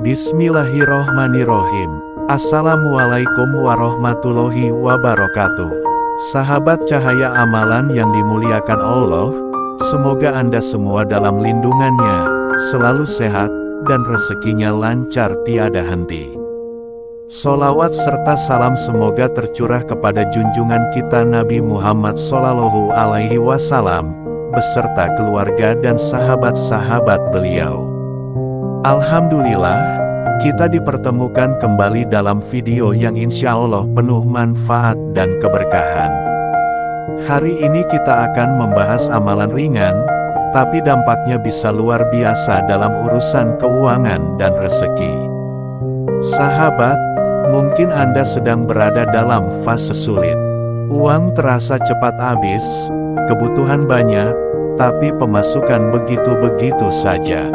Bismillahirrohmanirrohim. Assalamualaikum warahmatullahi wabarakatuh. Sahabat cahaya amalan yang dimuliakan Allah, semoga Anda semua dalam lindungannya, selalu sehat, dan rezekinya lancar tiada henti. Sholawat serta salam semoga tercurah kepada junjungan kita Nabi Muhammad Shallallahu Alaihi Wasallam, beserta keluarga dan sahabat-sahabat beliau. Alhamdulillah, kita dipertemukan kembali dalam video yang insya Allah penuh manfaat dan keberkahan. Hari ini kita akan membahas amalan ringan, tapi dampaknya bisa luar biasa dalam urusan keuangan dan rezeki. Sahabat, mungkin Anda sedang berada dalam fase sulit. Uang terasa cepat habis, kebutuhan banyak, tapi pemasukan begitu-begitu saja.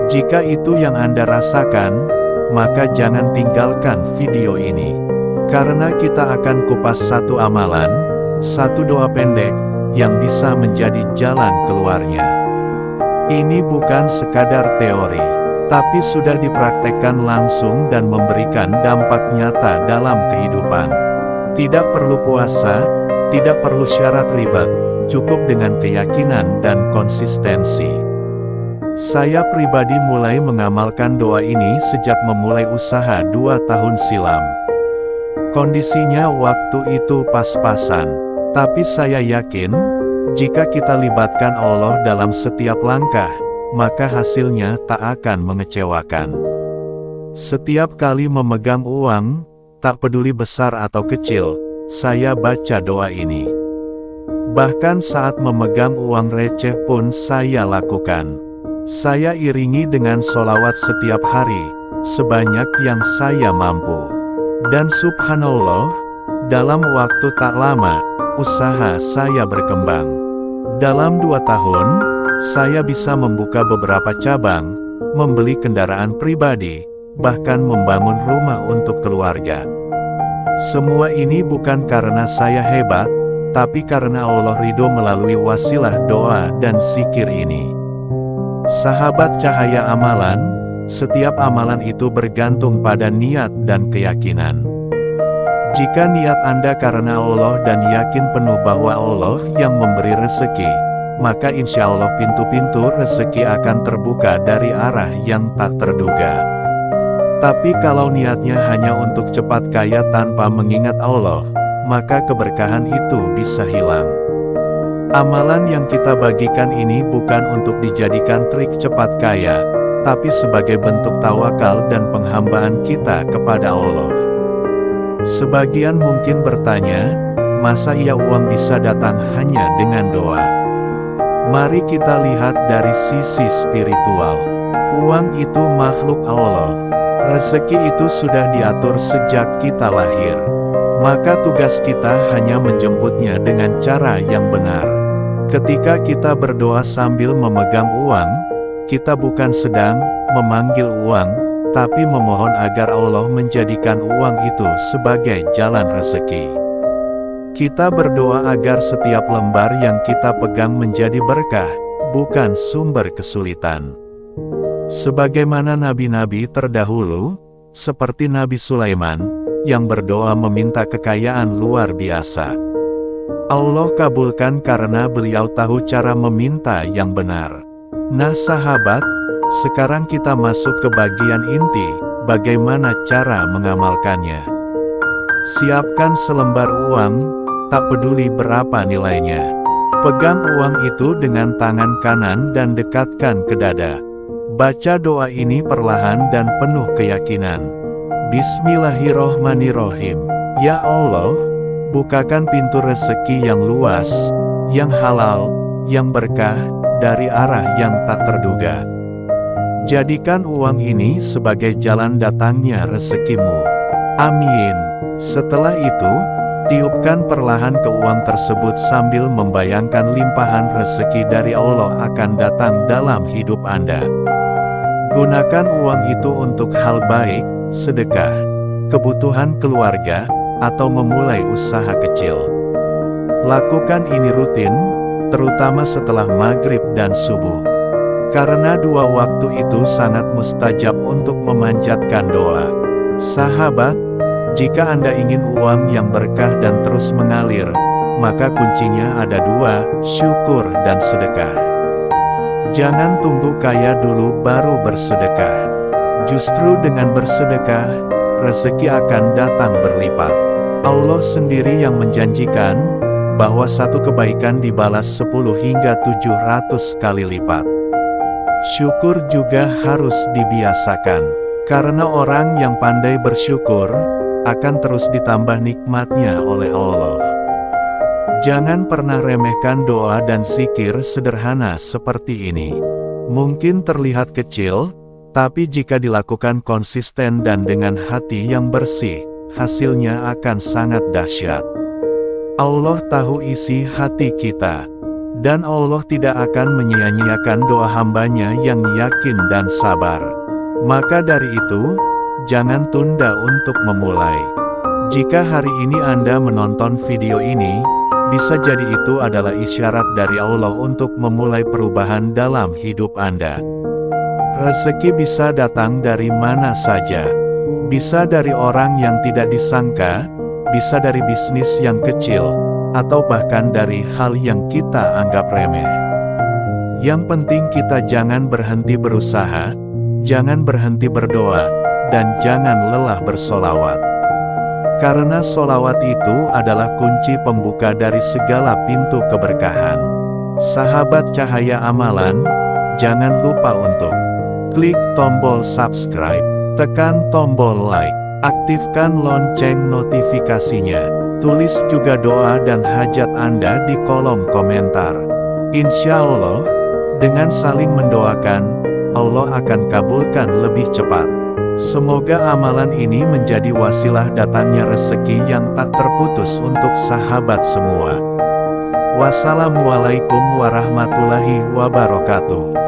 Jika itu yang Anda rasakan, maka jangan tinggalkan video ini. Karena kita akan kupas satu amalan, satu doa pendek, yang bisa menjadi jalan keluarnya. Ini bukan sekadar teori, tapi sudah dipraktekkan langsung dan memberikan dampak nyata dalam kehidupan. Tidak perlu puasa, tidak perlu syarat ribet, cukup dengan keyakinan dan konsistensi. Saya pribadi mulai mengamalkan doa ini sejak memulai usaha 2 tahun silam. Kondisinya waktu itu pas-pasan, tapi saya yakin, jika kita libatkan Allah dalam setiap langkah, maka hasilnya tak akan mengecewakan. Setiap kali memegang uang, tak peduli besar atau kecil, saya baca doa ini. Bahkan saat memegang uang receh pun saya lakukan. Saya iringi dengan sholawat setiap hari, sebanyak yang saya mampu. Dan subhanallah, dalam waktu tak lama, usaha saya berkembang. Dalam 2 tahun, saya bisa membuka beberapa cabang, membeli kendaraan pribadi, bahkan membangun rumah untuk keluarga. Semua ini bukan karena saya hebat, tapi karena Allah ridho melalui wasilah doa dan zikir ini. Sahabat cahaya amalan, setiap amalan itu bergantung pada niat dan keyakinan. Jika niat Anda karena Allah dan yakin penuh bahwa Allah yang memberi rezeki, maka insya Allah pintu-pintu rezeki akan terbuka dari arah yang tak terduga. Tapi kalau niatnya hanya untuk cepat kaya tanpa mengingat Allah, maka keberkahan itu bisa hilang. Amalan yang kita bagikan ini bukan untuk dijadikan trik cepat kaya, tapi sebagai bentuk tawakal dan penghambaan kita kepada Allah. Sebagian mungkin bertanya, masa iya uang bisa datang hanya dengan doa? Mari kita lihat dari sisi spiritual. Uang itu makhluk Allah. Rezeki itu sudah diatur sejak kita lahir. Maka tugas kita hanya menjemputnya dengan cara yang benar. Ketika kita berdoa sambil memegang uang, kita bukan sedang memanggil uang, tapi memohon agar Allah menjadikan uang itu sebagai jalan rezeki. Kita berdoa agar setiap lembar yang kita pegang menjadi berkah, bukan sumber kesulitan. Sebagaimana nabi-nabi terdahulu, seperti Nabi Sulaiman, yang berdoa meminta kekayaan luar biasa. Allah kabulkan karena beliau tahu cara meminta yang benar. Nah sahabat, sekarang kita masuk ke bagian inti, bagaimana cara mengamalkannya. Siapkan selembar uang, tak peduli berapa nilainya. Pegang uang itu dengan tangan kanan dan dekatkan ke dada. Baca doa ini perlahan dan penuh keyakinan. Bismillahirrohmanirrohim. Ya Allah, bukakan pintu rezeki yang luas, yang halal, yang berkah, dari arah yang tak terduga. Jadikan uang ini sebagai jalan datangnya rezekimu. Amin. Setelah itu, tiupkan perlahan ke uang tersebut sambil membayangkan limpahan rezeki dari Allah akan datang dalam hidup Anda. Gunakan uang itu untuk hal baik, sedekah, kebutuhan keluarga, atau memulai usaha kecil. Lakukan ini rutin, terutama setelah maghrib dan subuh. Karena dua waktu itu sangat mustajab untuk memanjatkan doa. Sahabat, jika Anda ingin uang yang berkah dan terus mengalir, maka kuncinya ada dua, syukur dan sedekah. Jangan tunggu kaya dulu baru bersedekah. Justru dengan bersedekah, rezeki akan datang berlipat. Allah sendiri yang menjanjikan, bahwa satu kebaikan dibalas 10 hingga 700 kali lipat. Syukur juga harus dibiasakan, karena orang yang pandai bersyukur, akan terus ditambah nikmatnya oleh Allah. Jangan pernah remehkan doa dan zikir sederhana seperti ini. Mungkin terlihat kecil, tapi jika dilakukan konsisten dan dengan hati yang bersih, hasilnya akan sangat dahsyat. Allah tahu isi hati kita. Dan Allah tidak akan menyia-nyiakan doa hambanya yang yakin dan sabar. Maka dari itu, jangan tunda untuk memulai. Jika hari ini Anda menonton video ini, bisa jadi itu adalah isyarat dari Allah untuk memulai perubahan dalam hidup Anda. Rezeki bisa datang dari mana saja. Bisa dari orang yang tidak disangka, bisa dari bisnis yang kecil, atau bahkan dari hal yang kita anggap remeh. Yang penting kita jangan berhenti berusaha, jangan berhenti berdoa, dan jangan lelah bersolawat. Karena solawat itu adalah kunci pembuka dari segala pintu keberkahan. Sahabat Cahaya Amalan, jangan lupa untuk klik tombol subscribe, tekan tombol like, aktifkan lonceng notifikasinya. Tulis juga doa dan hajat Anda di kolom komentar. Insya Allah, dengan saling mendoakan, Allah akan kabulkan lebih cepat. Semoga amalan ini menjadi wasilah datangnya rezeki yang tak terputus untuk sahabat semua. Wassalamualaikum warahmatullahi wabarakatuh.